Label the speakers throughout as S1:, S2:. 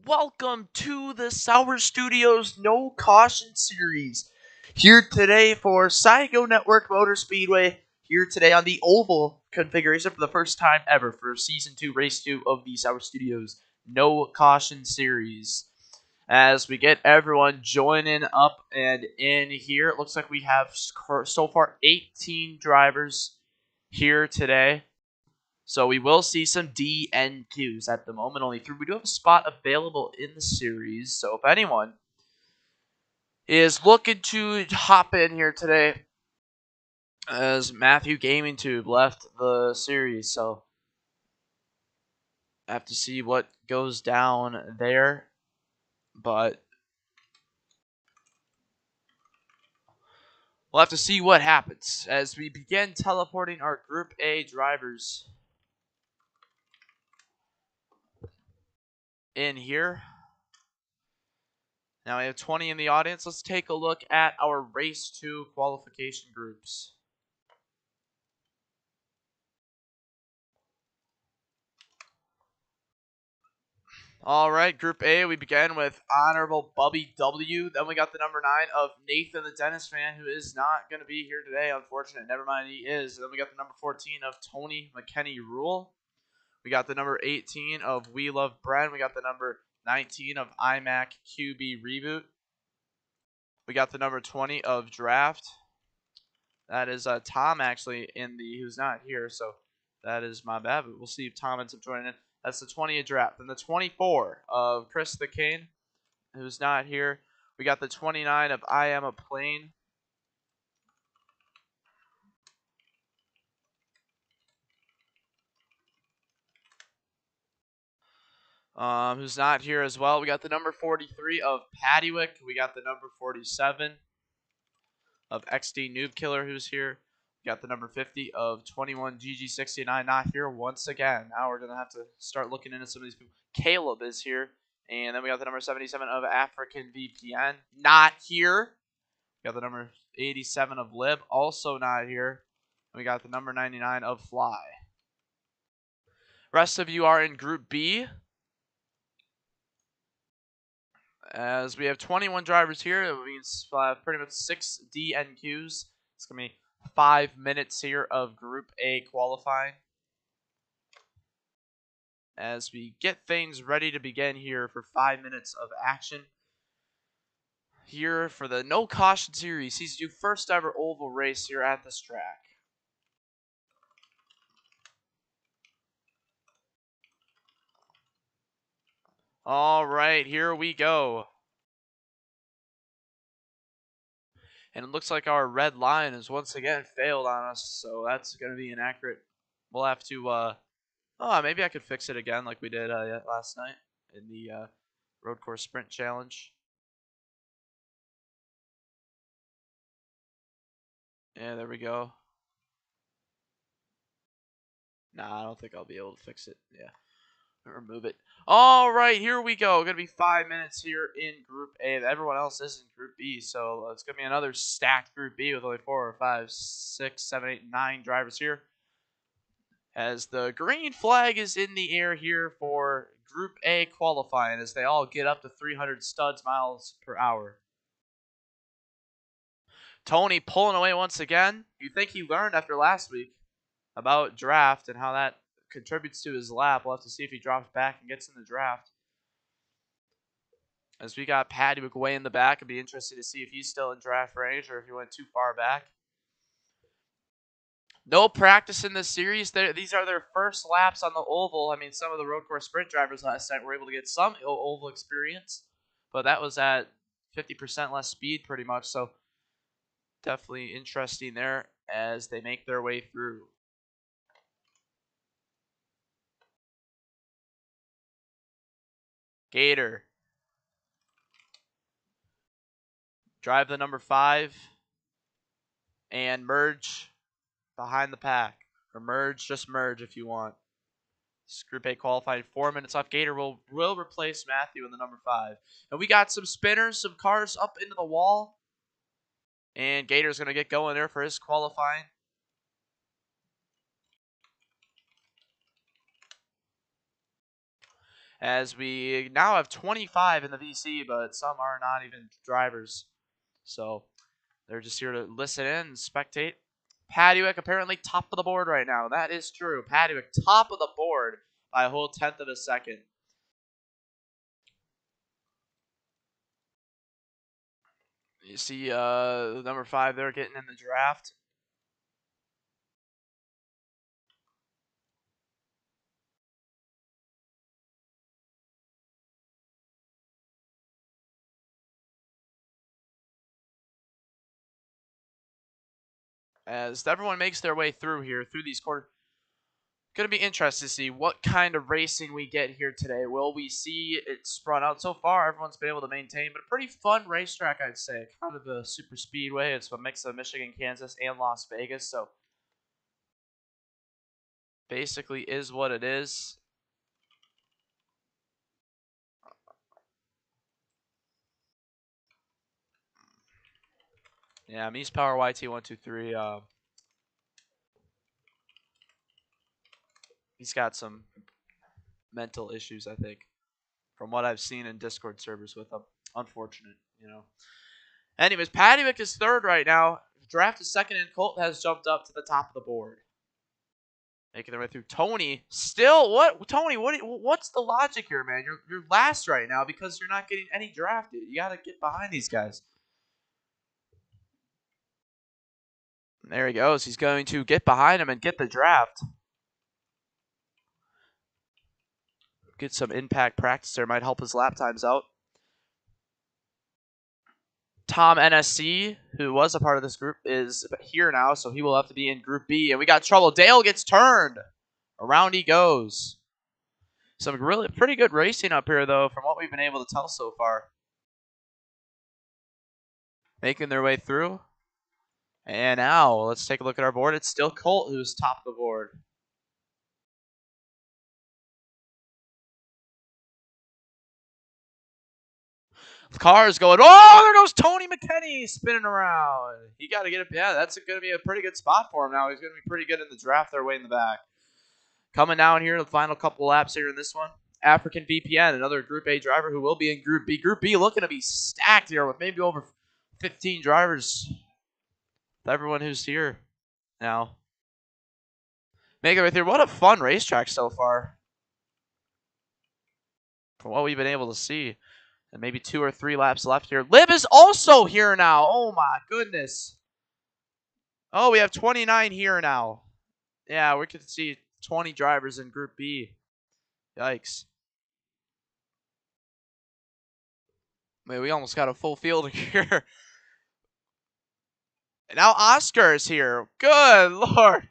S1: Welcome to the Sauer Studios No Caution Series. Here today for Siagow Network Motor Speedway. Here today on the oval configuration for the first time ever for Season 2, Race 2 of the Sauer Studios No Caution Series. As we get everyone joining up and in here, it looks like we have so far 18 drivers here today. So we will see some DNQs at the moment, only three. We do have a spot available in the series, so if anyone is looking to hop in here today, as Matthew Gaming Tube left the series, so I have to see what goes down there, but we'll have to see what happens as we begin teleporting our Group A drivers in here. Now we have 20 in the audience. Let's take a look at our Race 2 qualification groups. All right, Group A, we began with Honorable Bubby W. Then we got the number 9 of Nathan the Dennis fan, who is not going to be here today, unfortunate. Never mind, he is. Then we got the number 14 of Tony McKenney Rule. We got the number 18 of We Love Bren. We got the number 19 of iMac QB Reboot. We got the number 20 of Draft. That is Tom, actually, who's not here, so that is my bad, but we'll see if Tom ends up joining in. That's the 20 of Draft. And the 24 of Chris the Cane, who's not here. We got the 29 of I Am a Plane. Who's not here as well. We got the number 43 of Pattywick. We got the number 47 of XD Noob Killer, who's here. We got the number 50 of 21 GG69, not here once again. Now we're going to have to start looking into some of these people. Caleb is here. And then we got the number 77 of African VPN, not here. We got the number 87 of Lib, also not here. And we got the number 99 of Fly. Rest of you are in Group B. As we have 21 drivers here, that means pretty much 6 DNQs. It's going to be 5 minutes here of Group A qualifying. As we get things ready to begin here for 5 minutes of action. Here for the No Caution Series, Season 2 first ever oval race here at this track. All right, here we go. And it looks like our red line has once again failed on us, so that's going to be inaccurate. We'll have to, maybe I could fix it again like we did last night in the Road Course Sprint Challenge. Yeah, there we go. Nah, I don't think I'll be able to fix it. Yeah. Remove it. All right, here we go. Going to be 5 minutes here in Group A. Everyone else is in Group B, so it's going to be another stacked Group B with only 4, 5, 6, 7, 8, 9 drivers here. As the green flag is in the air here for Group A qualifying as they all get up to 300 studs miles per hour. Tony pulling away once again. You think he learned after last week about draft and how that contributes to his lap. We'll have to see if he drops back and gets in the draft. As we got Paddywick way in the back, it'd be interesting to see if he's still in draft range or if he went too far back. No practice in this series. These are their first laps on the oval. I mean, some of the road course sprint drivers last night were able to get some oval experience, but that was at 50% less speed pretty much. So definitely interesting there as they make their way through. Gator. Drive the number 5 and merge behind the pack. Or merge, just merge if you want. This Group A qualifying 4 minutes off. Gator will replace Matthew in the number 5. And we got some spinners, some cars up into the wall. And Gator's going to get going there for his qualifying. as we now have 25 in the VC, but some are not even drivers. So they're just here to listen in and spectate. Paddywick apparently top of the board right now. That is true. Paddywick top of the board by a whole tenth of a second. You see number 5 there getting in the draft. As everyone makes their way through here, through these quarters. Going to be interesting to see what kind of racing we get here today. Will we see it sprung out? So far, everyone's been able to maintain, but a pretty fun racetrack, I'd say. Kind of a super speedway. It's a mix of Michigan, Kansas, and Las Vegas. So basically is what it is. Yeah, Mies Power YT123. He's got some mental issues, I think, from what I've seen in Discord servers with him. Unfortunate, you know. Anyways, Paddywick is third right now. Draft is second, and Colt has jumped up to the top of the board. Making their way through. Tony, still, what? Tony, what's the logic here, man? You're last right now because you're not getting any drafted. You got to get behind these guys. There he goes. He's going to get behind him and get the draft. Get some impact practice there. Might help his lap times out. Tom NSC, who was a part of this group, is here now, so he will have to be in Group B. And we got trouble. Dale gets turned. Around he goes. Some really pretty good racing up here, though, from what we've been able to tell so far. Making their way through. And now, let's take a look at our board. It's still Colt who's top of the board. The car's going, oh, there goes Tony McKenney spinning around. He got to get it. Yeah, that's going to be a pretty good spot for him now. He's going to be pretty good in the draft there way in the back. Coming down here, the final couple laps here in this one. African VPN, another Group A driver who will be in Group B. Group B looking to be stacked here with maybe over 15 drivers. With everyone who's here now. Make it right there. What a fun racetrack so far. From what we've been able to see. And maybe 2 or 3 laps left here. Lib is also here now. Oh, my goodness. Oh, we have 29 here now. Yeah, we could see 20 drivers in Group B. Yikes. Man, we almost got a full field here. And now Oscar is here. Good Lord.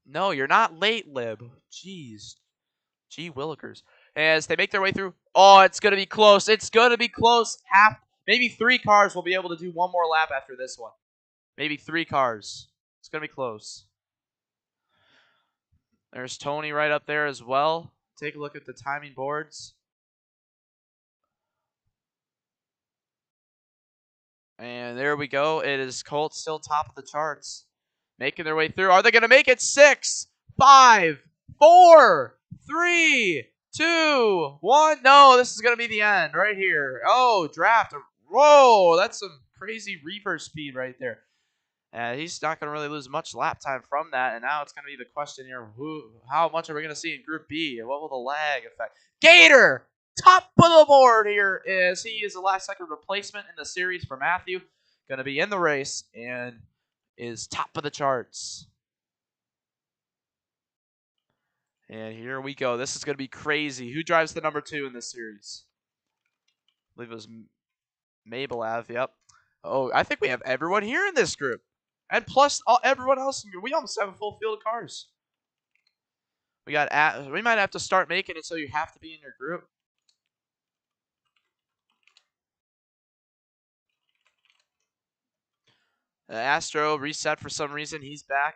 S1: No, you're not late, Lib. Jeez. Gee willikers. As they make their way through. Oh, it's going to be close. It's going to be close. Maybe 3 cars will be able to do one more lap after this one. Maybe 3 cars. It's going to be close. There's Tony right up there as well. Take a look at the timing boards. And there we go. It is Colt still top of the charts. Making their way through. Are they going to make it? 6, 5, 4, 3, 2, 1. No, this is going to be the end right here. Oh, draft. Whoa, that's some crazy reverse speed right there. And he's not going to really lose much lap time from that. And now it's going to be the question here, how much are we going to see in Group B? And what will the lag affect? Gator, top of the board here, is he is the last second replacement in the series for Matthew. Going to be in the race and is top of the charts. And here we go. This is going to be crazy. Who drives the number 2 in this series? I believe it was Mabelav. Yep. Oh, I think we have everyone here in this group. And plus everyone else. We almost have a full field of cars. We might have to start making it so you have to be in your group. Astro reset for some reason. He's back.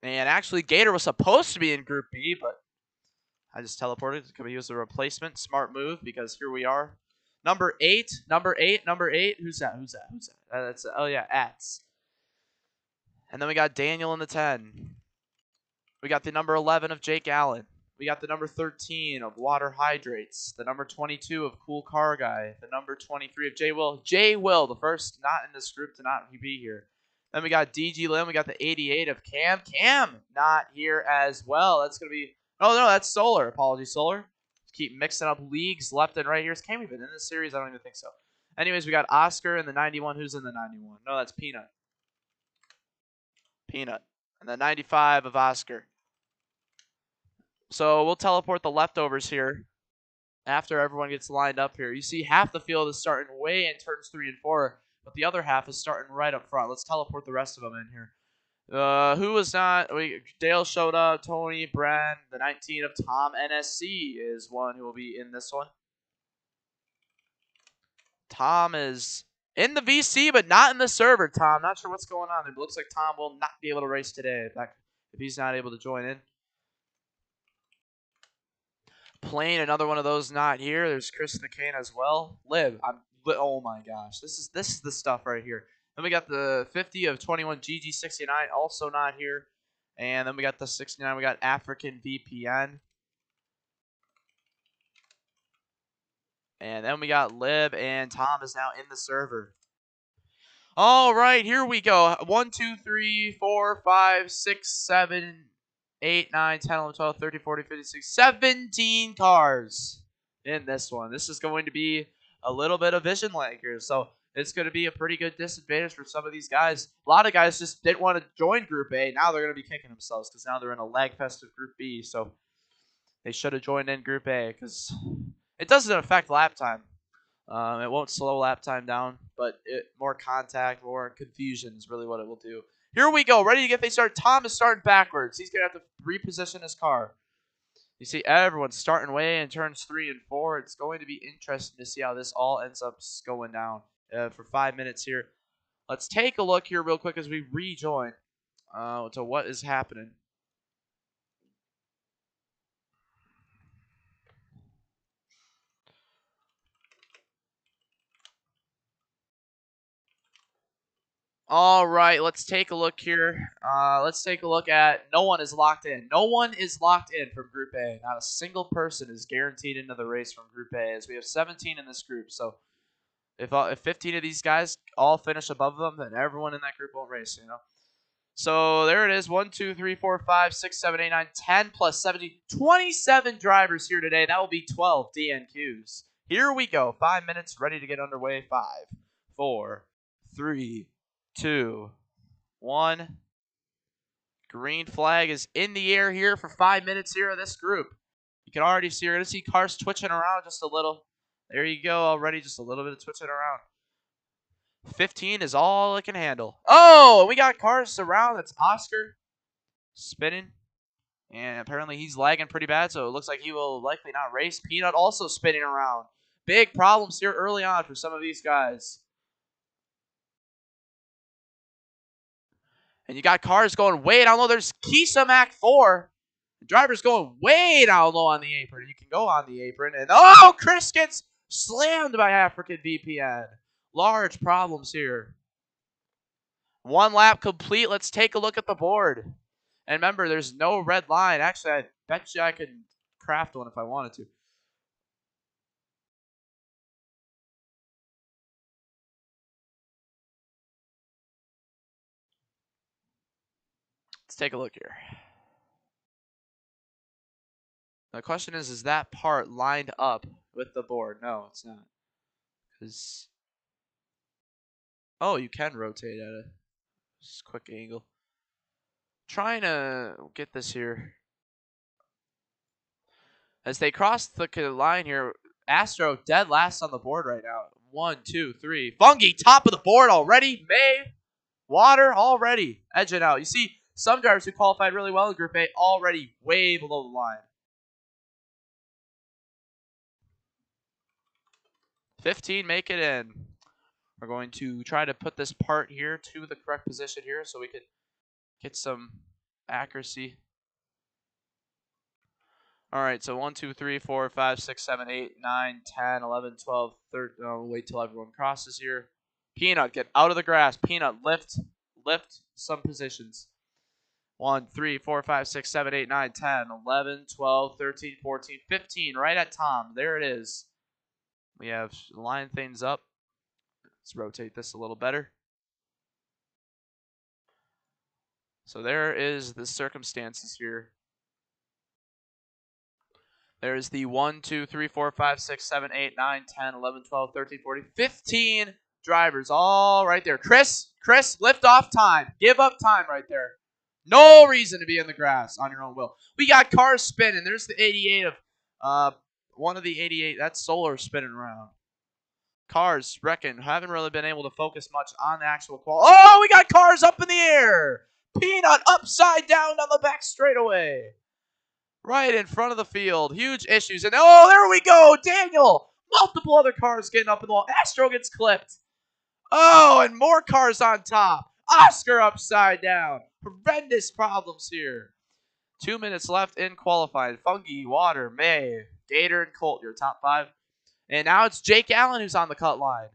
S1: And actually, Gator was supposed to be in Group B, but I just teleported. He was a replacement. Smart move, because here we are. Number 8. Number 8. Number 8. Who's that? Who's that? Who's that? Oh, yeah, Ats. And then we got Daniel in the 10. We got the number 11 of Jake Allen. We got the number 13 of Water Hydrates, the number 22 of Cool Car Guy, the number 23 of J Will. J Will, the first not in this group to not be here. Then we got DG Lim. We got the 88 of Cam. Cam not here as well. That's going to be, oh no, that's Solar. Apologies, Solar. Keep mixing up leagues left and right here. Is Cam even in this series? I don't even think so. Anyways, we got Oscar in the 91. Who's in the 91? No, that's Peanut. Peanut. And the 95 of Oscar. So we'll teleport the leftovers here after everyone gets lined up here. You see half the field is starting way in turns 3 and 4, but the other half is starting right up front. Let's teleport the rest of them in here. Who was not? Dale showed up. Tony, Bren, the 19 of Tom NSC is one who will be in this one. Tom is in the VC, but not in the server. Tom, not sure what's going on. It looks like Tom will not be able to race today. In fact, if he's not able to join in. Plane, another one of those not here. There's Chris the Kane as well. Oh my gosh, this is the stuff right here. Then we got the 50 of 21 GG69, also not here. And then we got the 69. We got African VPN. And then we got Lib, and Tom is now in the server. All right, here we go. 1, 2, 3, 4, 5, 6, 7, 8, 9, 10, 11, 12, 13, 14, 15, 16, 17 cars in this one. This is going to be a little bit of vision lag here, so it's going to be a pretty good disadvantage for some of these guys. A lot of guys just didn't want to join Group A. Now they're going to be kicking themselves because now they're in a lag-festive Group B, so they should have joined in Group A because it doesn't affect lap time. It won't slow lap time down, but more contact, more confusion is really what it will do. Here we go. Ready to get things started. Tom is starting backwards. He's going to have to reposition his car. You see everyone's starting way in turns 3 and 4. It's going to be interesting to see how this all ends up going down for 5 minutes here. Let's take a look here real quick as we rejoin to what is happening. All right, let's take a look here. Let's take a look at no one is locked in. No one is locked in from Group A. Not a single person is guaranteed into the race from Group A, as we have 17 in this group. So if 15 of these guys all finish above them, then everyone in that group won't race, you know. So there it is. 1, 2, 3, 4, 5, 6, 7, 8, 9, 10 plus 17. 27 drivers here today. That will be 12 DNQs. Here we go. 5 minutes ready to get underway. 5, 4, 3, 2, 1. Green flag is in the air here for 5 minutes here of this group. You can already see, you're going to see cars twitching around just a little. There you go, already just a little bit of twitching around. 15 is all it can handle. Oh, we got cars around. That's Oscar spinning. And apparently he's lagging pretty bad, so it looks like he will likely not race. Peanut also spinning around. Big problems here early on for some of these guys. And you got cars going way down low. There's Kisa Mac 4. The driver's going way down low on the apron. You can go on the apron. And, oh, Chris gets slammed by African VPN. Large problems here. 1 lap complete. Let's take a look at the board. And remember, there's no red line. Actually, I bet you I could craft one if I wanted to. Let's take a look here. The question is that part lined up with the board? No, it's not. Because, oh, you can rotate at a quick angle. Trying to get this here. As they cross the line here, Astro dead last on the board right now. 1, 2, 3. Fungi, top of the board already. May, Water already edging out. You see, some drivers who qualified really well in Group A already way below the line. 15 make it in. We're going to try to put this part here to the correct position here so we can get some accuracy. All right, so 1, 2, 3, 4, 5, 6, 7, 8, 9, 10, 11, 12, 13. Oh, wait till everyone crosses here. Peanut, get out of the grass. Peanut, lift some positions. 1, 3, 4, 5, 6, 7, 8, 9, 10, 11, 12, 13, 14, 15. Right at Tom. There it is. We have lined things up. Let's rotate this a little better. So there is the circumstances here. There's the 1, 2, 3, 4, 5, 6, 7, 8, 9, 10, 11, 12, 13, 14, 15 drivers all right there. Chris, lift off time. Give up time right there. No reason to be in the grass on your own will. We got cars spinning. There's the 88 of one of the 88. That's Solar spinning around. Cars wrecking. Haven't really been able to focus much on the actual qual. Oh, we got cars up in the air. Peanut upside down on the back straightaway. Right in front of the field. Huge issues. And oh, there we go. Daniel. Multiple other cars getting up in the wall. Astro gets clipped. Oh, and more cars on top. Oscar upside down. Horrendous problems here. 2 minutes left in qualifying. Fungi, Water, May, Gator, and Colt, your top 5. And now it's Jake Allen who's on the cut line.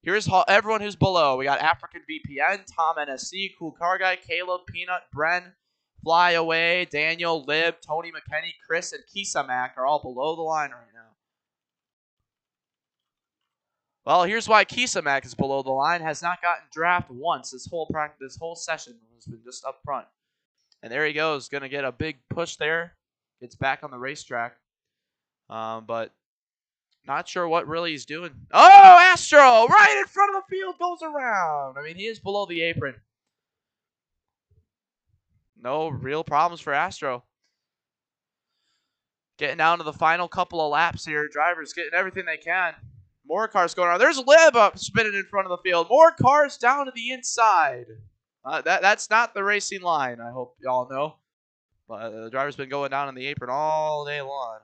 S1: Here's everyone who's below. We got African VPN, Tom NSC, Cool Car Guy, Caleb, Peanut, Bren, Fly Away, Daniel, Lib, Tony McKenney, Chris, and Kisa Mac are all below the line right now. Well, here's why Kisa Mac is below the line. Has not gotten draft once this whole session. Has been just up front. And there he goes. Going to get a big push there. Gets back on the racetrack. But not sure what really he's doing. Oh, Astro! Right in front of the field, goes around. I mean, he is below the apron. No real problems for Astro. Getting down to the final couple of laps here. Drivers getting everything they can. More cars going around. There's Lib up spinning in front of the field. More cars down to the inside. That's not the racing line, I hope y'all know. But the driver's been going down on the apron all day long.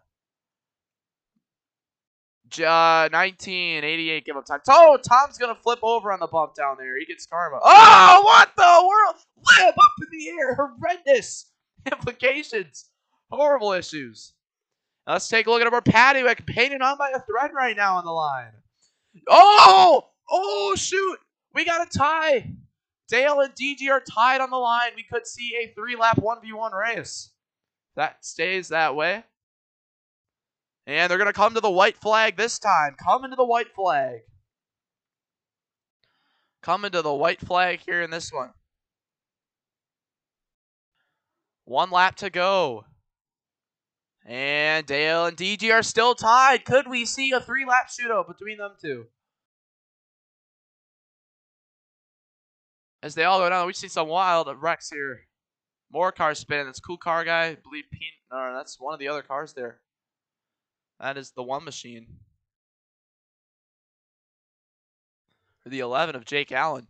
S1: 1988 give up time. Oh, Tom's going to flip over on the bump down there. He gets karma. Oh, what the world? Lib up in the air. Horrendous implications. Horrible issues. Now let's take a look at our Paddock painted on by a thread right now on the line. Oh, shoot. We got a tie. Dale and DG are tied on the line. We could see a 3-lap 1v1 race. That stays that way. And they're going to come to the white flag this time. Coming to the white flag. Coming to the white flag here in this one. 1 lap to go. And Dale and DG are still tied. Could we see a 3-lap shootout between them two? As they all go down, we see some wild wrecks here. More cars spinning. That's Cool Car Guy. I believe that's one of the other cars there. That is the 1 machine. For the 11 of Jake Allen.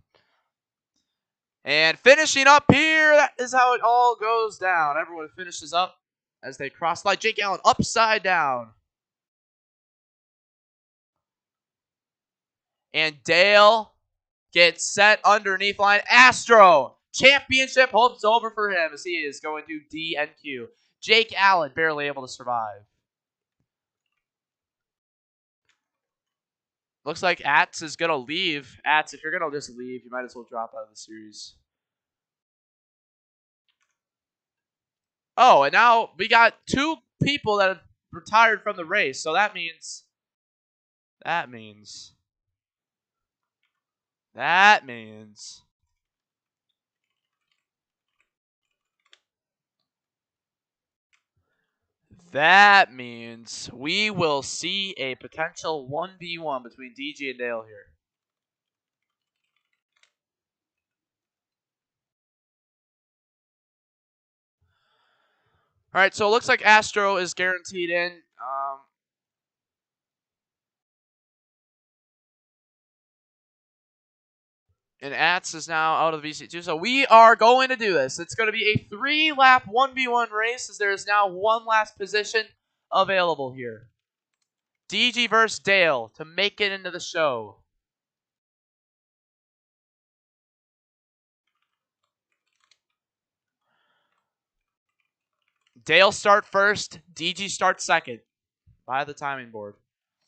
S1: And finishing up here, that is how it all goes down. Everyone finishes up as they cross the line. Jake Allen upside down. And Dale gets set underneath line. Astro, championship hopes over for him as he is going to DNQ. Jake Allen barely able to survive. Looks like Ats is going to leave. Ats, if you're going to just leave, you might as well drop out of the series. Oh, and now we got 2 people that have retired from the race. So that means we will see a potential 1v1 between DG and Dale here. All right, so it looks like Astro is guaranteed in. And Ats is now out of the VC2. So we are going to do this. It's going to be a 3-lap 1v1 race as there is now 1 last position available here. DG versus Dale to make it into the show. Dale start first. DG start second by the timing board.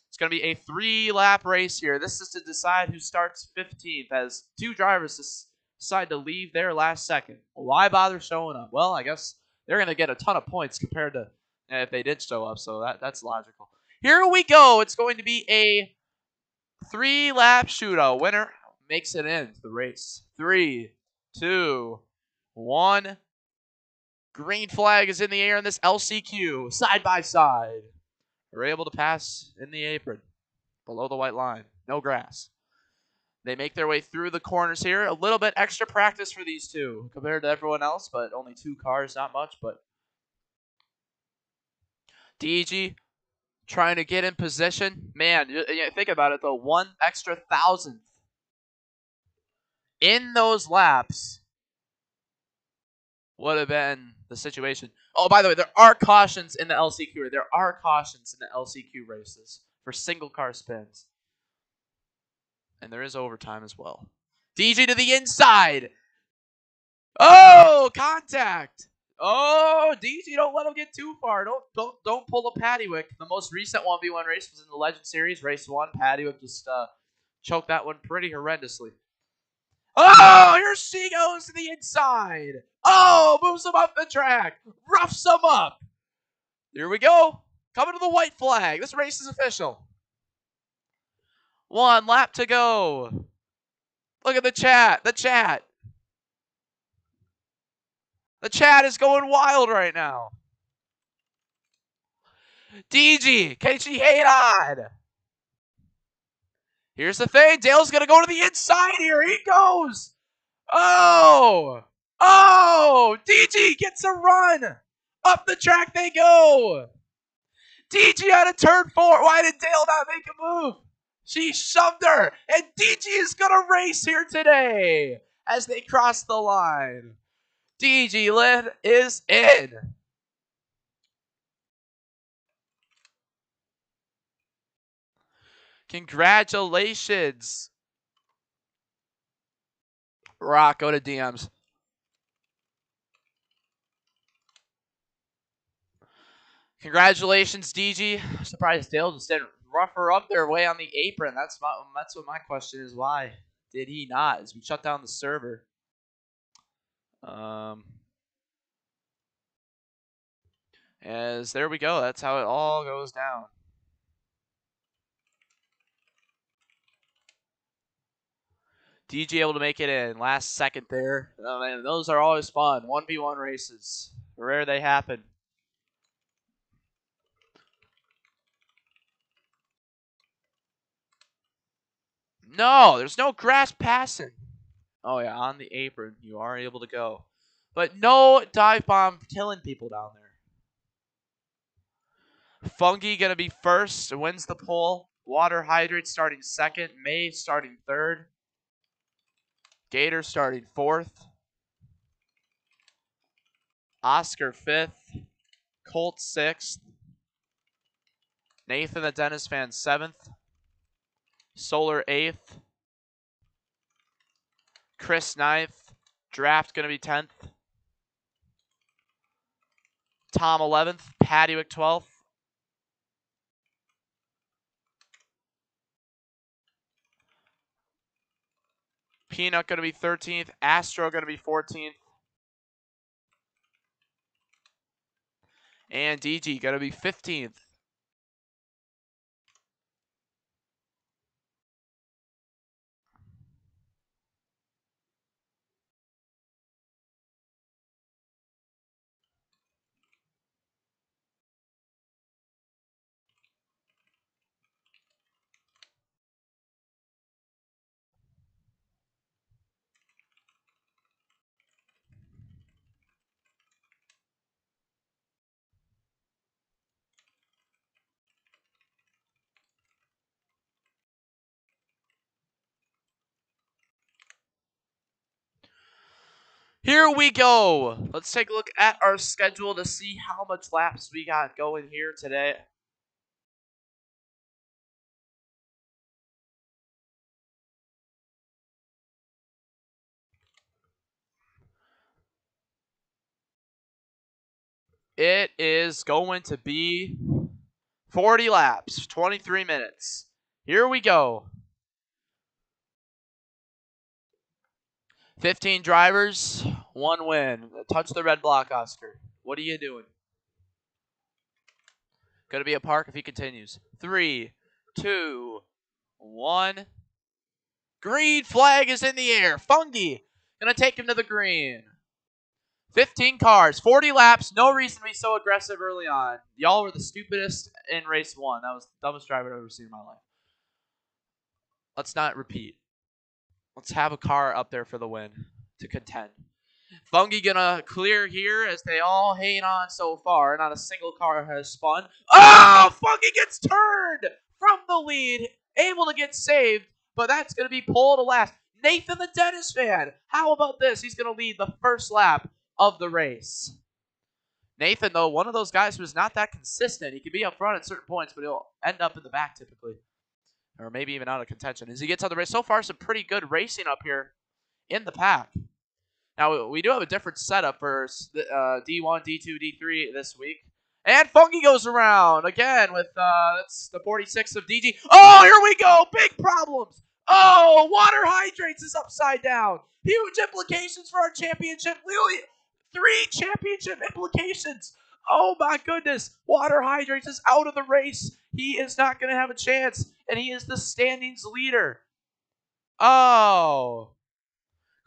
S1: It's going to be a 3-lap race here. This is to decide who starts 15th as 2 drivers decide to leave there last second. Why bother showing up? Well, I guess they're going to get a ton of points compared to if they did show up, so that's logical. Here we go. It's going to be a 3-lap shootout. Winner makes it into the race. 3, 2, 1. Green flag is in the air in this LCQ. Side by side. We're able to pass in the apron. Below the white line. No grass. They make their way through the corners here. A little bit extra practice for these two compared to everyone else, but only 2 cars, not much. But DG trying to get in position. Man, think about it, though. 1 extra thousandth in those laps would have been the situation. Oh, by the way, there are cautions in the LCQ. There are cautions in the LCQ races for single car spins. And there is overtime as well. DG to the inside. Oh, contact. Oh, DG, don't let him get too far. Don't pull a Paddywhack. The most recent 1v1 race was in the Legend Series, race 1. Paddywhack just choked that one pretty horrendously. Oh, here she goes to the inside. Oh, moves him up the track. Roughs him up. Here we go. Coming to the white flag. This race is official. 1 lap to go. Look at the chat. The chat is going wild right now. DG, can she hate on? Here's the thing. Dale's going to go to the inside here. He goes. Oh, DG gets a run. Up the track they go. DG out of turn 4. Why did Dale not make a move? She shoved her. And DG is going to race here today as they cross the line. DG Lynn is in. Congratulations. Rock, go to DMs. Congratulations, DG. I'm surprised Dale just didn't rough her up their way on the apron. That's what my question is. Why did he not? As we shut down the server. As there we go. That's how it all goes down. DG able to make it in last second there. Oh, man, those are always fun. 1v1 races. Rare they happen. No, there's no grass passing. Oh, yeah, on the apron, you are able to go. But no dive bomb killing people down there. Fungi going to be first, wins the pole. Water Hydrate starting second. May starting third. Gator starting fourth. Oscar fifth. Colt sixth. Nathan the Dennis fan seventh. Solar eighth. Chris ninth. Draft going to be 10th. Tom 11th. Paddywhack 12th. Peanut going to be 13th. Astro going to be 14th. And DG going to be 15th. Here we go. Let's take a look at our schedule to see how much laps we got going here today. It is going to be 40 laps, 23 minutes. Here we go. 15 drivers, 1 win. Touch the red block, Oscar. What are you doing? Gonna be a park if he continues. 3, 2, 1. Green flag is in the air. Fungi gonna take him to the green. 15 cars, 40 laps. No reason to be so aggressive early on. Y'all were the stupidest in race 1. That was the dumbest driver I've ever seen in my life. Let's not repeat. Let's have a car up there for the win to contend. Fungi gonna clear here as they all hang on so far. Not a single car has spun. Oh, Fungi gets turned from the lead, able to get saved, but that's gonna be pole to last. Nathan the Dennis fan, how about this? He's gonna lead the first lap of the race. Nathan, though, one of those guys who's not that consistent. He can be up front at certain points, but he'll end up in the back typically, or maybe even out of contention. As he gets on the race, so far some pretty good racing up here in the pack. Now, we do have a different setup for D1, D2, D3 this week. And Funky goes around again with that's the 46 of DG. Oh, here we go. Big problems. Oh, water hydrates is upside down. Huge implications for our championship. Literally 3 championship implications. Oh, my goodness. Water hydrates is out of the race. He is not going to have a chance. And he is the standings leader. Oh.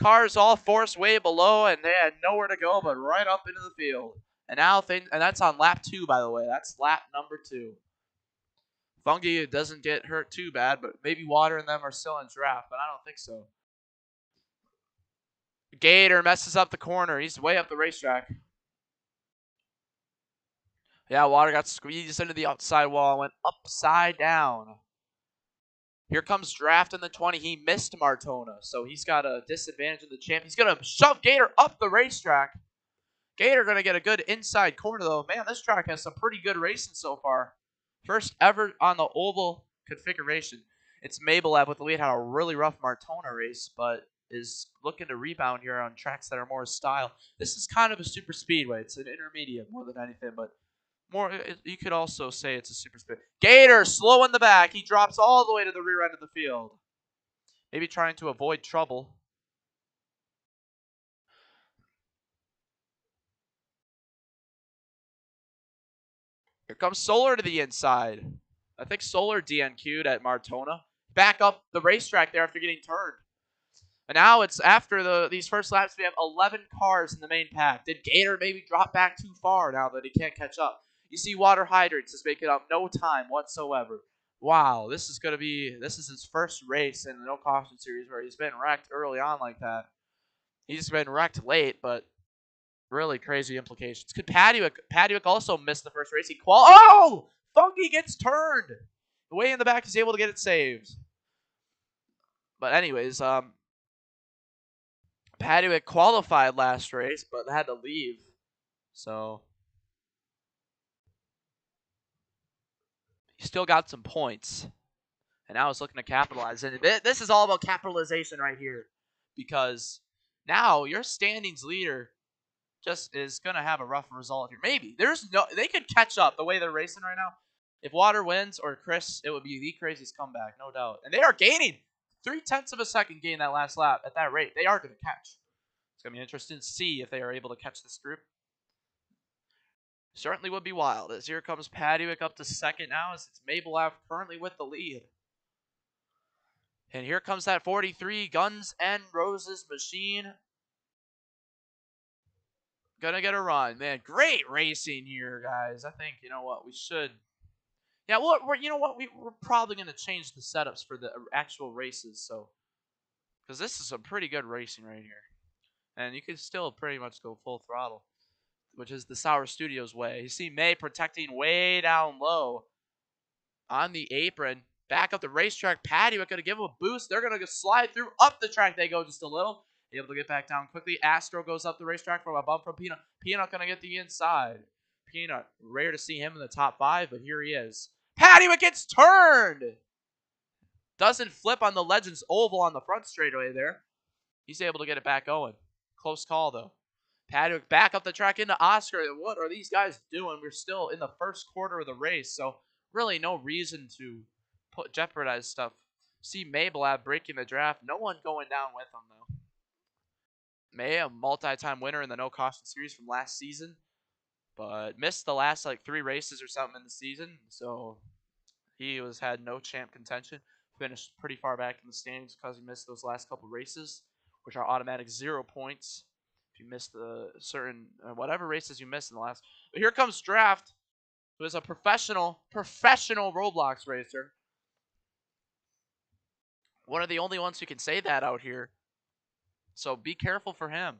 S1: Cars all forced way below, and they had nowhere to go but right up into the field. And now and that's on lap 2, by the way. That's lap number 2. Fungi doesn't get hurt too bad, but maybe Water and them are still in draft, but I don't think so. Gator messes up the corner. He's way up the racetrack. Yeah, Water got squeezed into the outside wall and went upside down. Here comes Draft in the 20. He missed Martona, so he's got a disadvantage in the champ. He's going to shove Gator up the racetrack. Gator going to get a good inside corner, though. Man, this track has some pretty good racing so far. First ever on the oval configuration. It's Mabelab with the lead. Had a really rough Martona race, but is looking to rebound here on tracks that are more style. This is kind of a super speedway. It's an intermediate more than anything, but more. You could also say it's a super speed. Gator slow in the back. He drops all the way to the rear end of the field. Maybe trying to avoid trouble. Here comes Solar to the inside. I think Solar DNQ'd at Martona. Back up the racetrack there after getting turned. And now it's after these first laps, we have 11 cars in the main pack. Did Gator maybe drop back too far now that he can't catch up? You see Water Hydrants is making up no time whatsoever. Wow, this is his first race in the no caution series where he's been wrecked early on like that. He's been wrecked late, but really crazy implications. Could Paduick also miss the first race? Oh! Funky gets turned. The way in the back is able to get it saved. But anyways, Paduick qualified last race, but had to leave. So he still got some points. And now he's looking to capitalize. And this is all about capitalization right here. Because now your standings leader just is going to have a rough result here. Maybe. They could catch up the way they're racing right now. If Water wins or Chris, it would be the craziest comeback, no doubt. And they are gaining 0.3 of a second gain that last lap at that rate. They are going to catch. It's going to be interesting to see if they are able to catch this group. Certainly would be wild. As here comes Paduick up to second now as it's Mabelab currently with the lead. And here comes that 43 Guns N' Roses machine. Gonna get a run. Man, great racing here, guys. I think, you know what, we should... Yeah, you know what, we're probably going to change the setups for the actual races, so... Because this is some pretty good racing right here. And you can still pretty much go full throttle, which is the Sour Studios way. You see May protecting way down low on the apron. Back up the racetrack. Paduick going to give him a boost. They're going to slide through. Up the track they go just a little. Able to get back down quickly. Astro goes up the racetrack from a bump from Peanut. Peanut going to get the inside. Peanut, rare to see him in the top 5, but here he is. Paduick gets turned. Doesn't flip on the Legends Oval on the front straightaway there. He's able to get it back going. Close call, though. Paduick back up the track into Oscar. What are these guys doing? We're still in the first quarter of the race, so really no reason to jeopardize stuff. See Mabelab breaking the draft. No one going down with him, though. May, a multi-time winner in the no caution series from last season, but missed the last like 3 races or something in the season, so he had no champ contention. Finished pretty far back in the standings because he missed those last couple races, which are automatic 0 points if you missed the certain whatever races you missed in the last. But here comes Draft, who is a professional Roblox racer. One of the only ones who can say that out here. So be careful for him.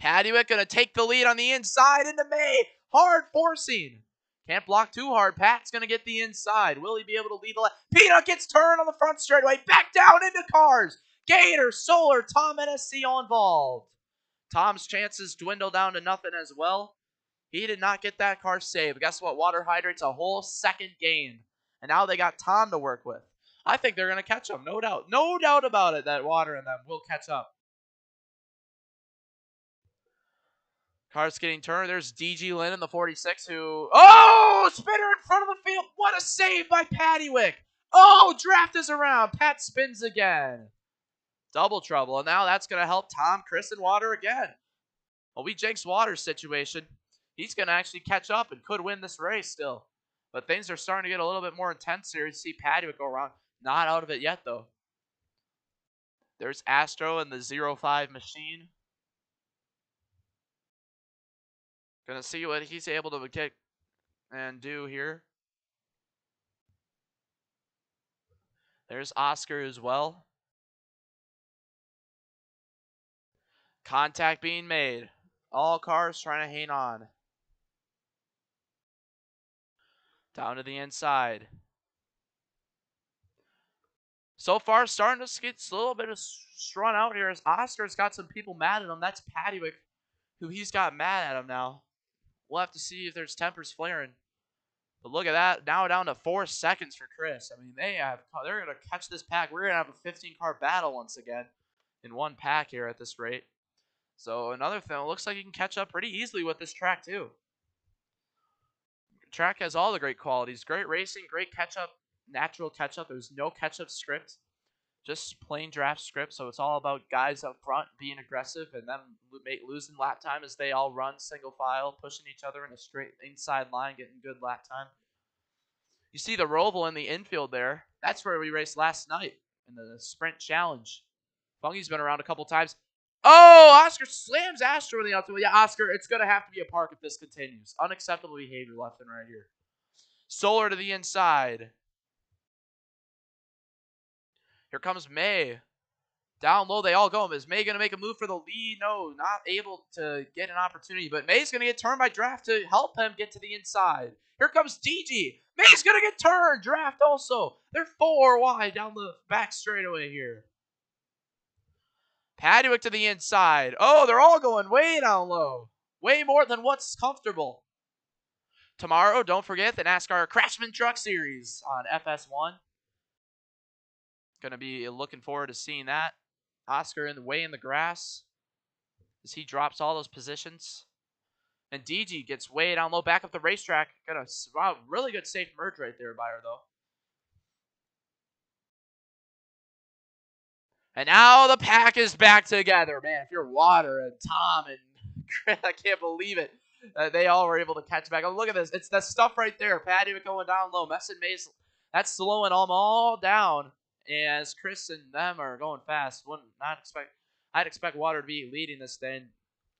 S1: Paduick going to take the lead on the inside into May. Hard forcing. Can't block too hard. Pat's going to get the inside. Will he be able to lead the left? Peanut gets turned on the front straightaway. Back down into cars. Gator, Solar, Tom, and SC involved. Tom's chances dwindle down to nothing as well. He did not get that car saved. Guess what? Water Hydrate's a whole second gain. And now they got Tom to work with. I think they're going to catch him. No doubt. No doubt about it that Water and them will catch up. Car's getting turned. There's DG Lynn in the 46 who... Oh! Spinner in front of the field. What a save by Paduick. Oh! Draft is around. Pat spins again. Double trouble. And now that's going to help Tom, Chris, and Water again. Well, we jinxed Water's situation. He's going to actually catch up and could win this race still. But things are starting to get a little bit more intense here. You see Paduick go around. Not out of it yet, though. There's Astro and the 0-5 machine. Gonna see what he's able to get and do here. There's Oscar as well. Contact being made. All cars trying to hang on. Down to the inside. So far, starting to get a little bit of strung out here as Oscar's got some people mad at him. That's Paduick, who he's got mad at him now. We'll have to see if there's tempers flaring. But look at that. Now down to 4 seconds for Chris. I mean, they're going to catch this pack. We're going to have a 15-car battle once again in one pack here at this rate. So another thing, it looks like you can catch up pretty easily with this track too. The track has all the great qualities. Great racing, great catch-up, natural catch-up. There's no catch-up script. Just plain draft script, so it's all about guys up front being aggressive and them losing lap time as they all run single file, pushing each other in a straight inside line, getting good lap time. You see the Roval in the infield there. That's where we raced last night in the sprint challenge. Fungy's been around a couple times. Oh, Oscar slams Astro in the outside. Yeah, Oscar, it's going to have to be a park if this continues. Unacceptable behavior left and right here. Solar to the inside. Here comes May. Down low, they all go. Is May going to make a move for the lead? No, not able to get an opportunity. But May's going to get turned by Draft to help him get to the inside. Here comes DG. May's going to get turned. Draft also. They're 4 wide down the back straightaway here. Paduick to the inside. Oh, they're all going way down low. Way more than what's comfortable. Tomorrow, don't forget the NASCAR Craftsman Truck Series on FS1. Going to be looking forward to seeing that. Oscar in the grass as he drops all those positions. And DG gets way down low, back up the racetrack. Wow, really good safe merge right there by her, though. And now the pack is back together. Man, if you're Water and Tom and Chris, I can't believe it. They all were able to catch back. Oh, look at this. It's the stuff right there. Patty going down low. Mess and Maze, that's slowing them all down. As Chris and them are going fast. I'd expect Water to be leading this thing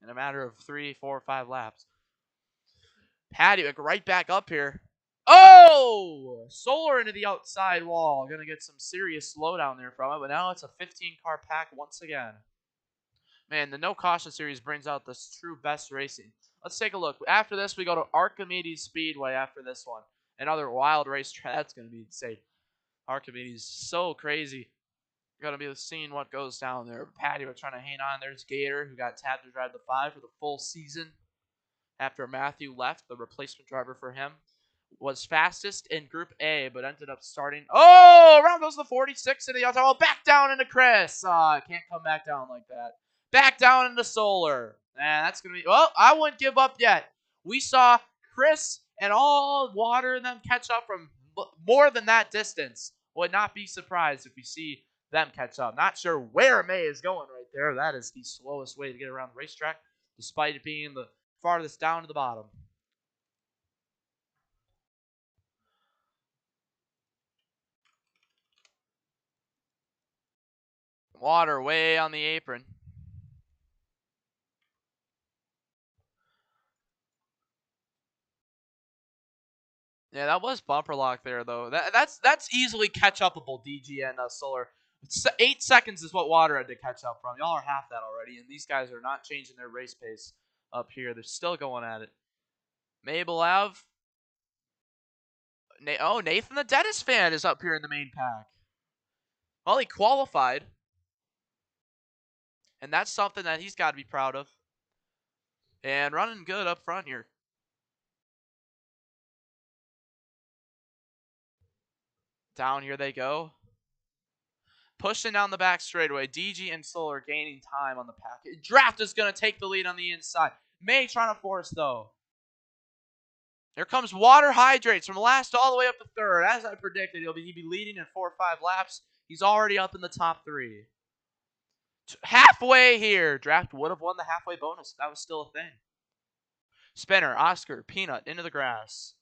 S1: in a matter of 3, 4, 5 laps. Patty right back up here. Oh! Solar into the outside wall. Going to get some serious slowdown there from it. But now it's a 15-car pack once again. Man, the no caution series brings out the true best racing. Let's take a look. After this, we go to Archimedes Speedway after this one. Another wild race track. That's going to be insane. Archimedes so crazy. You're going to be seeing what goes down there. Patty was trying to hang on. There's Gator, who got tabbed to drive the 5 for the full season. After Matthew left, the replacement driver for him was fastest in Group A, but ended up starting. Oh, around goes the 46 in the outside. Oh, back down into Chris. Can't come back down like that. Back down into Solar. Man, that's going to be... Well, I wouldn't give up yet. We saw Chris and all Water and them catch up from more than that distance. Would not be surprised if we see them catch up. Not sure where May is going right there. That is the slowest way to get around the racetrack, despite it being the farthest down to the bottom. Water way on the apron. Yeah, that was bumper lock there, though. That's easily catch-upable, DG and Solar. 8 seconds is what Water had to catch up from. Y'all are half that already, and these guys are not changing their race pace up here. They're still going at it. Mabel Ave. Nathan the Dennis fan is up here in the main pack. Well, he qualified, and that's something that he's got to be proud of. And running good up front here. Down here they go. Pushing down the back straightaway. DG and Solar gaining time on the pack. Draft is going to take the lead on the inside. May trying to force, though. Here comes Water Hydrates from last all the way up to third. As I predicted, he'd be leading in 4 or 5 laps. He's already up in the top 3. Halfway here. Draft would have won the halfway bonus. That was still a thing. Spinner, Oscar, Peanut into the grass.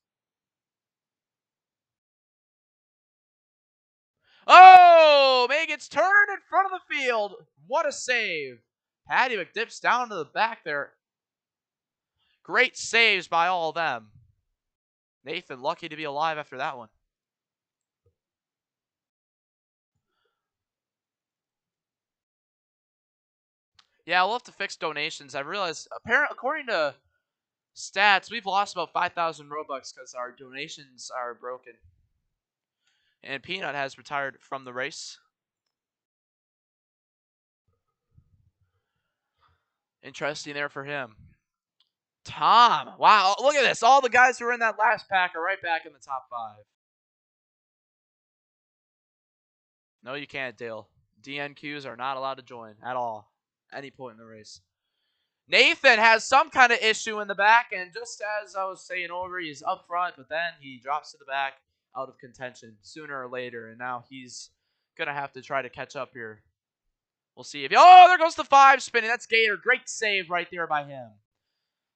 S1: Oh, May gets turned in front of the field. What a save. Paddywick dips down to the back there. Great saves by all of them. Nathan lucky to be alive after that one. Yeah, we'll have to fix donations. I realized, apparently, according to stats, we've lost about 5,000 Robux because our donations are broken. And Peanut has retired from the race. Interesting there for him. Tom. Wow, look at this. All the guys who were in that last pack are right back in the top 5. No, you can't, Dale. DNQs are not allowed to join at all. Any point in the race. Nathan has some kind of issue in the back, and just as I was saying over, he's up front, but then he drops to the back out of contention sooner or later, and now he's going to have to try to catch up here. We'll see if oh, there goes the 5 spinning. That's Gator. Great save right there by him.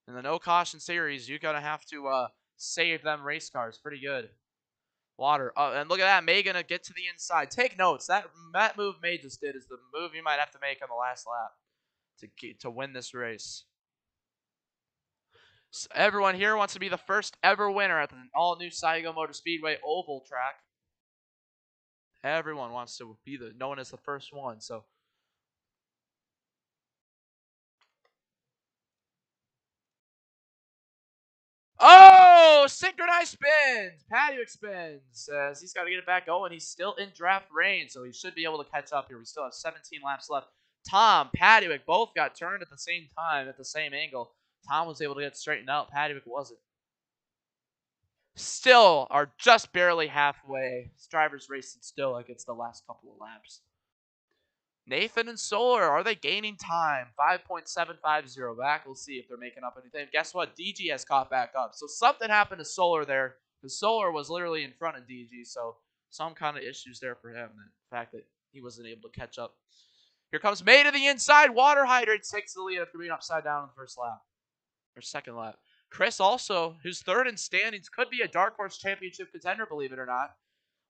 S1: In the no caution series, you're going to have to save them race cars. Pretty good. Water. And look at that. May going to get to the inside. Take notes. That move May just did is the move you might have to make on the last lap to win this race. So everyone here wants to be the first ever winner at the all-new Siagow Motor Speedway oval track. Everyone wants to be known as the first one. So oh, synchronized spins. Paddywick spins. As he's got to get it back going. He's still in draft range, so he should be able to catch up here. We still have 17 laps left. Tom, Paddywick both got turned at the same time, at the same angle. Tom was able to get straightened out. Paddywick wasn't. Still are just barely halfway. This driver's racing still like it's the last couple of laps. Nathan and Solar, are they gaining time? 5.750 back. We'll see if they're making up anything. Guess what? DG has caught back up. So something happened to Solar there. Because Solar was literally in front of DG. So some kind of issues there for him. The fact that he wasn't able to catch up. Here comes May to the inside. Water Hydrates takes the lead after being upside down in the first lap. Or second lap. Chris also, who's third in standings, could be a Dark Horse Championship contender, believe it or not.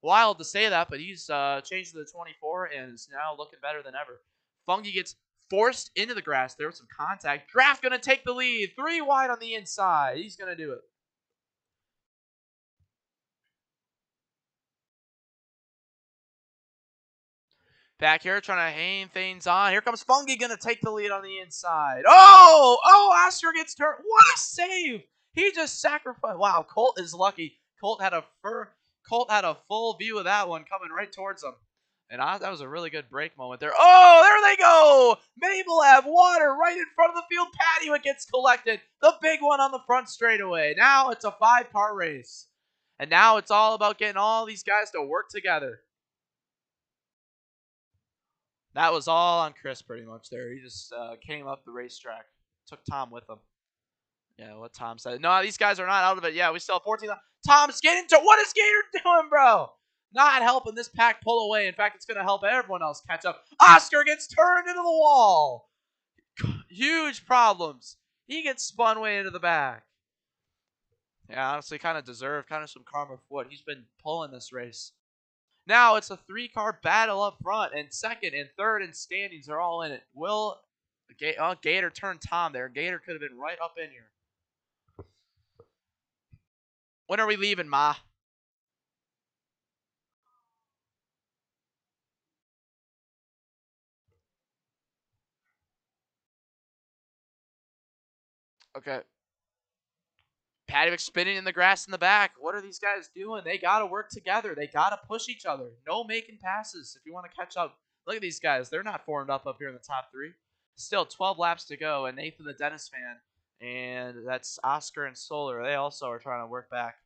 S1: Wild to say that, but he's changed to the 24 and is now looking better than ever. Fungi gets forced into the grass there with some contact. Draft going to take the lead. 3 wide on the inside. He's going to do it. Back here trying to hang things on. Here comes Fungi going to take the lead on the inside. Oh, Oscar gets turned. What a save. He just sacrificed. Wow, Colt is lucky. Colt had a full view of that one coming right towards him. And that was a really good break moment there. Oh, there they go. Mabel have Water right in front of the field. Paddywick gets collected. The big one on the front straightaway. Now it's a 5-car race. And now it's all about getting all these guys to work together. That was all on Chris pretty much there. He just came up the racetrack. Took Tom with him. Yeah, what Tom said. No, these guys are not out of it. Yeah, we still have 14. Tom's getting to. What is Gator doing, bro? not helping this pack pull away. In fact, it's going to help everyone else catch up. Oscar gets turned into the wall. Huge problems. He gets spun way into the back. Yeah, honestly, kind of deserved kind of some karma for what he's been pulling this race. Now it's a 3-car battle up front, and second and third and standings are all in it. Will Gator turn Tom there? Gator could have been right up in here. When are we leaving, Ma? Okay. Paddock spinning in the grass in the back. What are these guys doing? They got to work together. They got to push each other. No making passes if you want to catch up. Look at these guys. They're not formed up here in the top 3. Still 12 laps to go, and Nathan the Dennis fan, and that's Oscar and Solar. They also are trying to work back.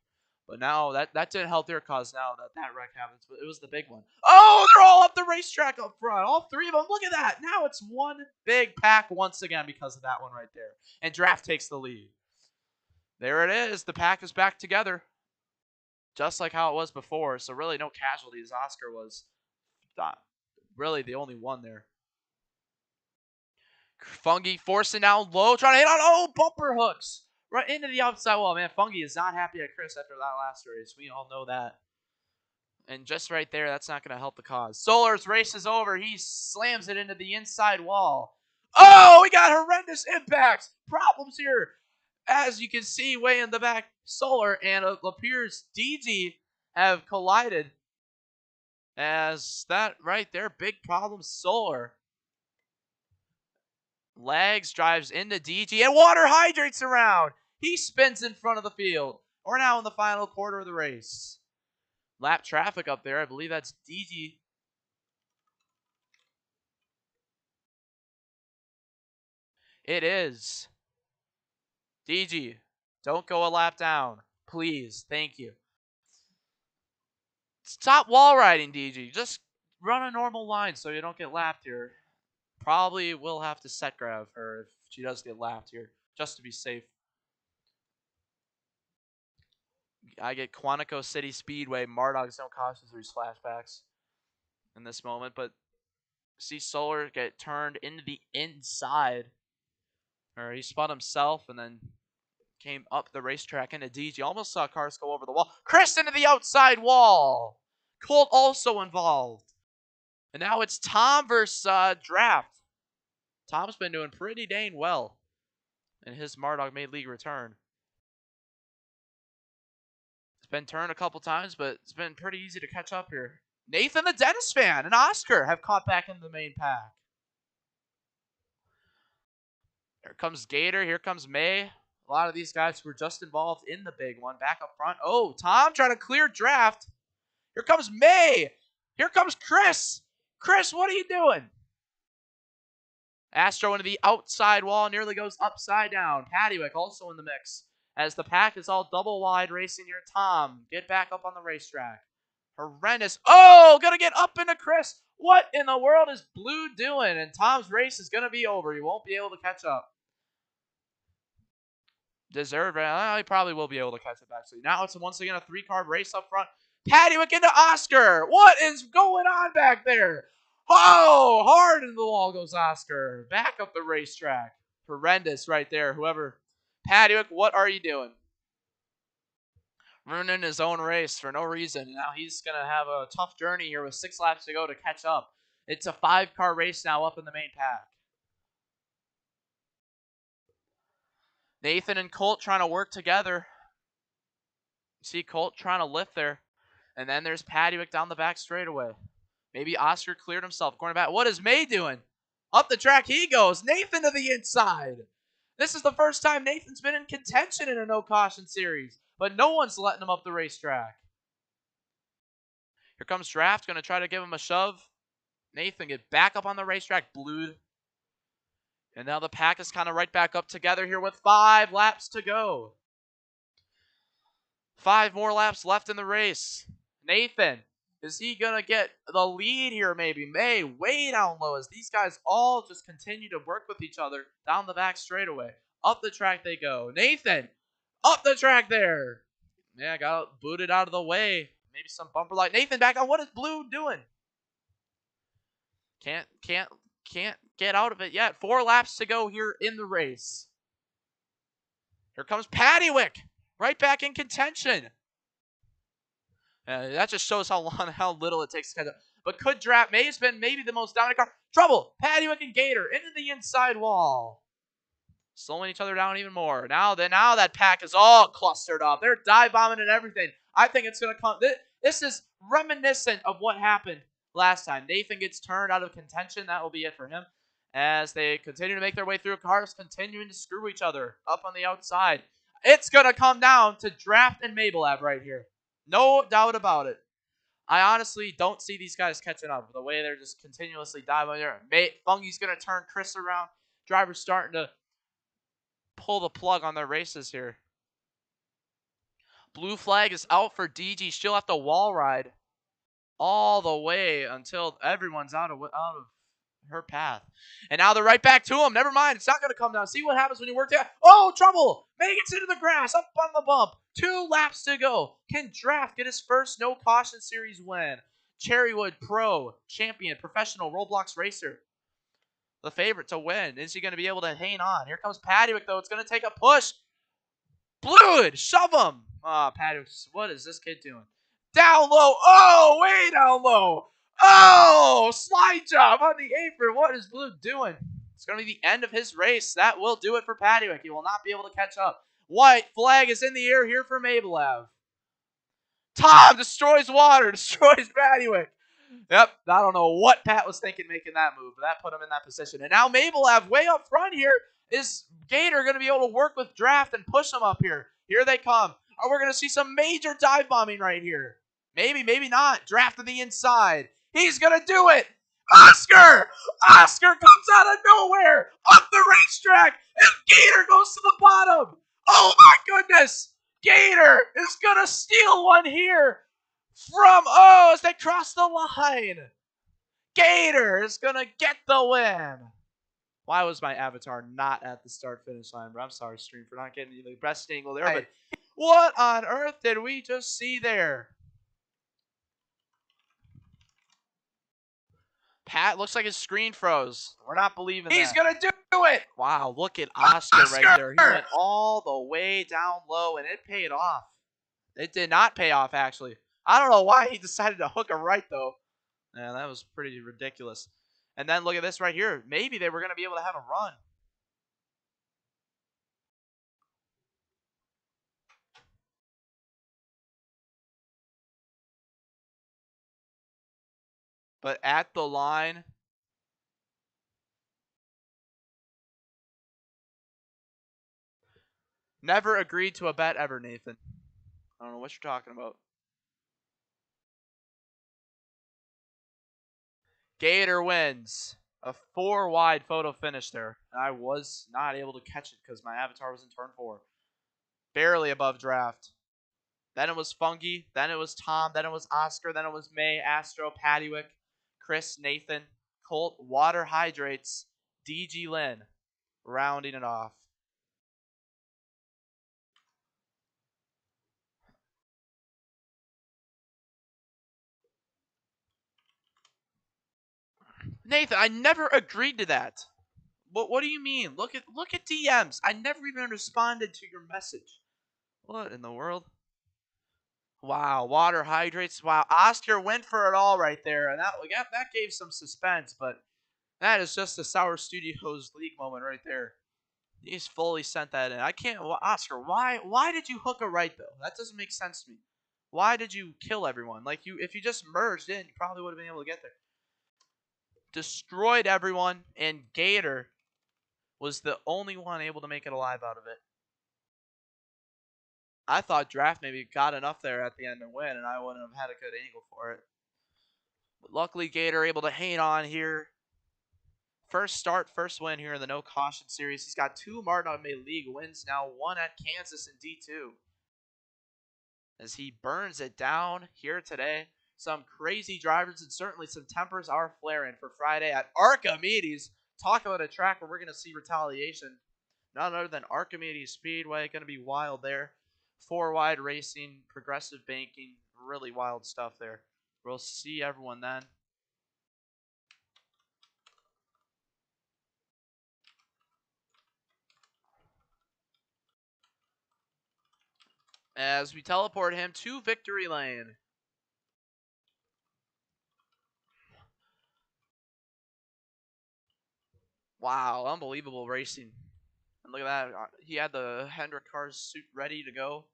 S1: But now that didn't help their cause now that wreck happens. But it was the big one. Oh, they're all up the racetrack up front. All 3 of them. Look at that. Now it's one big pack once again because of that one right there. And Draft takes the lead. There it is. The pack is back together. Just like how it was before. So really no casualties. Oscar was really the only one there. Fungi forcing down low. Trying to hit on, bumper hooks. Right into the outside wall. Man, Fungi is not happy at Chris after that last race. We all know that. And just right there, that's not going to help the cause. Solar's race is over. He slams it into the inside wall. Oh, we got horrendous impacts. Problems here. As you can see way in the back, Solar and Lapierre's DG have collided. As that right there, big problem, Solar. Lags, drives into DG, and water hydrates around. He spins in front of the field. We're now in the final quarter of the race. Lap traffic up there. I believe that's DG. It is. DG, don't go a lap down. Please. Thank you. Stop wall riding, DG. Just run a normal line so you don't get lapped here. Probably will have to set grab her if she does get lapped here, just to be safe. I get Quantico City Speedway, Mardog's no cautions these flashbacks in this moment, but see Solar get turned into the inside. Or he spun himself and then came up the racetrack into DG. Almost saw cars go over the wall. Chris into the outside wall. Colt also involved. And now it's Tom versus Draft. Tom's been doing pretty dang well in his Mardog made league return. It's been turned a couple times, but it's been pretty easy to catch up here. Nathan the Dennis fan and Oscar have caught back into the main pack. Here comes Gator. Here comes May. A lot of these guys who were just involved in the big one. Back up front. Oh, Tom trying to clear Draft. Here comes May. Here comes Chris. Chris, what are you doing? Astro into the outside wall. Nearly goes upside down. Paddywick also in the mix. As the pack is all double wide racing here. Tom, get back up on the racetrack. Horrendous. Oh, gonna get up into Chris. What in the world is Blue doing? And Tom's race is gonna be over. He won't be able to catch up. Deserved. He probably will be able to catch up, actually. Now it's once again a 3-car race up front. Paddywick into Oscar. What is going on back there? Oh, hard into the wall goes Oscar. Back up the racetrack. Horrendous right there. Whoever. Paddywick, what are you doing? Ruining his own race for no reason. Now he's going to have a tough journey here with 6 laps to go to catch up. It's a 5-car race now up in the main pack. Nathan and Colt trying to work together. See Colt trying to lift there. And then there's Paddywick down the back straightaway. Maybe Oscar cleared himself. Going back. What is May doing? Up the track he goes. Nathan to the inside. This is the first time Nathan's been in contention in a no caution series. But no one's letting him up the racetrack. Here comes Draft. Going to try to give him a shove. Nathan get back up on the racetrack. Blued. And now the pack is kind of right back up together here with 5 laps to go. 5 more laps left in the race. Nathan, is he going to get the lead here maybe? May way down low as these guys all just continue to work with each other down the back straightaway. Up the track they go. Nathan, up the track there. Yeah, got booted out of the way. Maybe some bumper light. Nathan back on. What is Blue doing? Can't get out of it yet. 4 laps to go here in the race. Here comes Paddywick, right back in contention. That just shows how little it takes to catch up. But could draft May's been maybe the most dominant car. Trouble. Paddywick and Gator into the inside wall. Slowing each other down even more. Now that pack is all clustered up. They're dive bombing and everything. I think it's going to come. This is reminiscent of what happened last time. Nathan gets turned out of contention. That will be it for him. As they continue to make their way through, cars continuing to screw each other up on the outside. It's going to come down to Draft and Mabelab right here. No doubt about it. I honestly don't see these guys catching up. The way they're just continuously diving there. Fungy's going to turn Chris around. Driver's starting to pull the plug on their races here. Blue flag is out for DG. She'll have to wall ride all the way until everyone's out of her path. And now they're right back to him. Never mind. It's not going to come down. See what happens when you work there. Oh, trouble. May gets into the grass. Up on the bump. 2 laps to go. Can Draft get his first no caution series win? Cherrywood Pro champion, professional Roblox racer. The favorite to win. Is he going to be able to hang on? Here comes Paddywick, though. It's going to take a push. Blue, shove him. Paddywick, what is this kid doing? Down low. Oh, way down low. Oh, slide job on the apron. What is Blue doing? It's going to be the end of his race. That will do it for Paddywick. He will not be able to catch up. White flag is in the air here for Mabelab. Tom destroys water, destroys Paddywick. Yep, I don't know what Pat was thinking making that move, but that put him in that position. And now Mabelab way up front here. Is Gator going to be able to work with Draft and push them up here? Here they come. Oh, we're going to see some major dive bombing right here. Maybe, maybe not. Draft to the inside. He's going to do it. Oscar! Oscar comes out of nowhere up the racetrack, and Gator goes to the bottom. Oh, my goodness. Gator is going to steal one here from, as they cross the line. Gator is going to get the win. Why was my avatar not at the start-finish line? But I'm sorry, stream, for not getting the best angle there. But what on earth did we just see there? Pat looks like his screen froze. We're not believing
S2: He's going to do it.
S1: Wow, look at Oscar right there. He went all the way down low, and it paid off. It did not pay off, actually. I don't know why he decided to hook a right, though. Man, that was pretty ridiculous. And then look at this right here. Maybe they were going to be able to have a run. But at the line, never agreed to a bet ever, Nathan. I don't know what you're talking about. Gator wins. A 4-wide photo finish there. I was not able to catch it because my avatar was in turn 4. Barely above Draft. Then it was Fungy. Then it was Tom. Then it was Oscar. Then it was May, Astro, Paddywick, Chris, Nathan, Colt, Water Hydrates, DG Lynn, rounding it off. Nathan, I never agreed to that. What do you mean? Look at DMs. I never even responded to your message. What in the world? Wow, Water Hydrates. Wow, Oscar went for it all right there, and that gave some suspense, but that is just a Sour Studios League moment right there. He's fully sent that in. I can't, Oscar. Why did you hook a right though? That doesn't make sense to me. Why did you kill everyone? Like if you just merged in, you probably would have been able to get there. Destroyed everyone, and Gator was the only one able to make it alive out of it. I thought Draft maybe got enough there at the end to win, and I wouldn't have had a good angle for it. But luckily, Gator able to hang on here. First start, first win here in the No Caution Series. He's got 2 Martin Automated League wins now, 1 at Kansas in D2. As he burns it down here today. Some crazy drivers and certainly some tempers are flaring for Friday at Archimedes. Talk about a track where we're going to see retaliation. None other than Archimedes Speedway. Going to be wild there. 4-wide racing, progressive banking, really wild stuff there. We'll see everyone then. As we teleport him to victory lane. Wow, unbelievable racing. And look at that. He had the Hendrick Cars suit ready to go.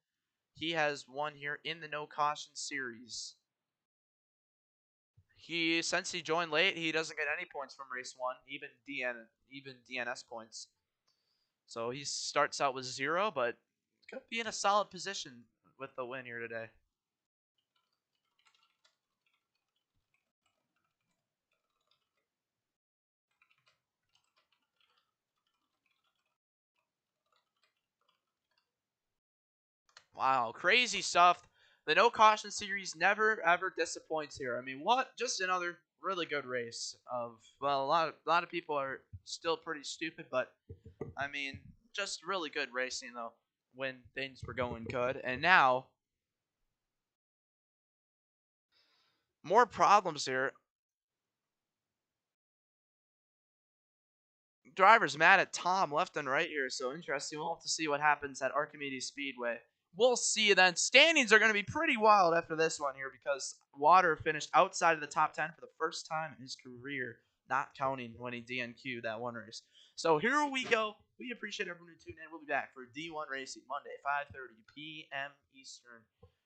S1: He has won here in the no caution series. Since he joined late, he doesn't get any points from race 1, even DNS points. So he starts out with 0, but could be in a solid position with the win here today. Wow, crazy stuff. The no caution series never ever disappoints here. I mean, what? Just another really good race of, well, a lot of people are still pretty stupid, but I mean, just really good racing though when things were going good. And now more problems here. Drivers mad at Tom left and right here, so interesting. We'll have to see what happens at Archimedes Speedway. We'll see then. Standings are going to be pretty wild after this one here because Water finished outside of the top 10 for the first time in his career, not counting when he DNQ'd that one race. So here we go. We appreciate everyone who tuned in. We'll be back for D1 Racing Monday, 5:30 p.m. Eastern.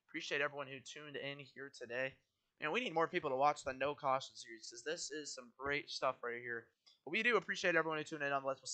S1: Appreciate everyone who tuned in here today. And we need more people to watch the No Caution series because this is some great stuff right here. But we do appreciate everyone who tuned in. Nonetheless, we'll